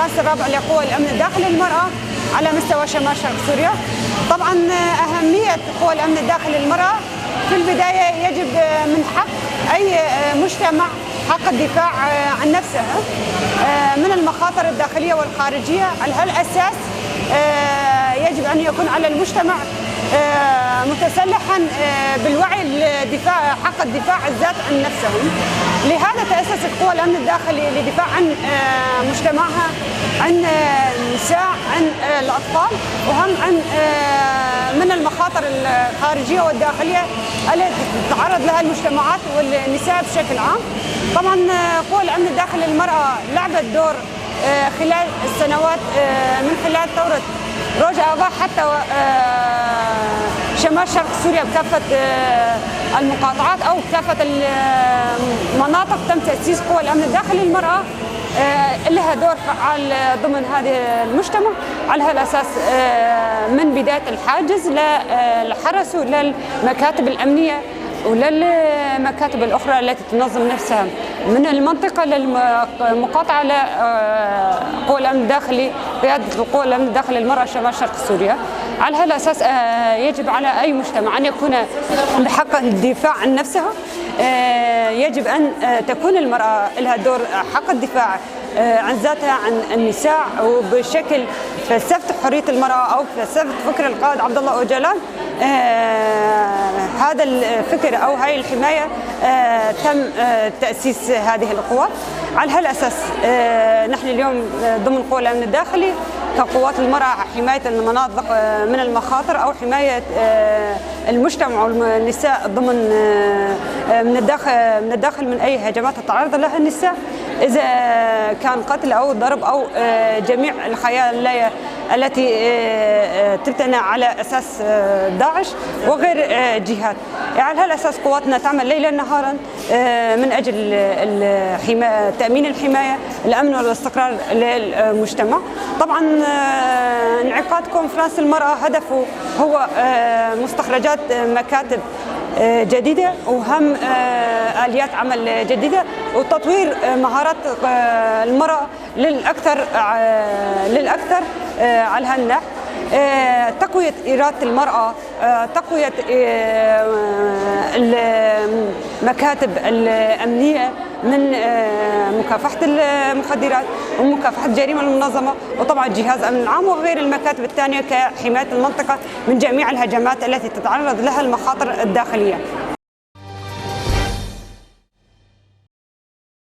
الكونفرنس الرابع لقوى الأمن الداخلي للمرأة على مستوى شمال شرق سوريا. طبعا أهمية قوى الأمن الداخلي للمرأة في البداية يجب من حق أي مجتمع حق الدفاع عن نفسها من المخاطر الداخلية والخارجية. على هالأساس يجب أن يكون على المجتمع متسلحا بالوعي لدفاع حق الدفاع الذات عن نفسهم. لهذا تأسست قوى الأمن الداخلي للدفاع عن مجتمعها، عن النساء، عن الأطفال، وهم عن من المخاطر الخارجية والداخلية التي تتعرض لها المجتمعات والنساء بشكل عام. طبعا قوى الأمن الداخلي للمرأة لعبت دور خلال السنوات من خلال ثورة روجا أغا حتى شمال شرق سوريا بكافة المقاطعات أو كافة المناطق تم تأسيس قوى الأمن الداخلي للمرأة لها دور فعال ضمن هذه المجتمع. على هالأساس من بداية الحاجز للحرس وللمكاتب الأمنية وللمكاتب الأخرى التي تنظم نفسها من المنطقة للمقاطعة لقوى الأمن الداخلي، قيادة قوى الأمن الداخلي للمرأة شمال شرق سوريا. على هالأساس يجب على أي مجتمع أن يكون بحق الدفاع عن نفسها. يجب أن تكون المرأة لها دور حق الدفاع عن ذاتها، عن النساء، وبشكل فلسفة حرية المرأة أو فلسفة فكر القائد عبد الله أوجلان. هذا الفكر أو هاي الحماية تم تأسيس هذه القوات. على هالأساس نحن اليوم ضمن قوى الأمن الداخلي كقوات المرأة حماية المناطق من المخاطر أو حماية المجتمع والنساء ضمن من الداخل من أي هجمات تتعرض لها النساء، إذا كان قتل أو ضرب أو جميع الخلايا التي تبتنى على أساس داعش وغير جهات. على هالأساس قواتنا تعمل ليلا نهارا من أجل تأمين الحماية، الأمن والاستقرار للمجتمع. طبعا انعقاد كونفرنس المرأة هدفه هو مستخرجات مكاتب جديدة وهم آليات عمل جديدة وتطوير مهارات المرأة للأكثر على هالنحو. تقوية إرادة المرأة، تقوية المكاتب الأمنية من مكافحة المخدرات ومكافحة الجريمة المنظمة، وطبعا جهاز أمن العام وغير المكاتب الثانية كحماية المنطقة من جميع الهجمات التي تتعرض لها المخاطر الداخلية.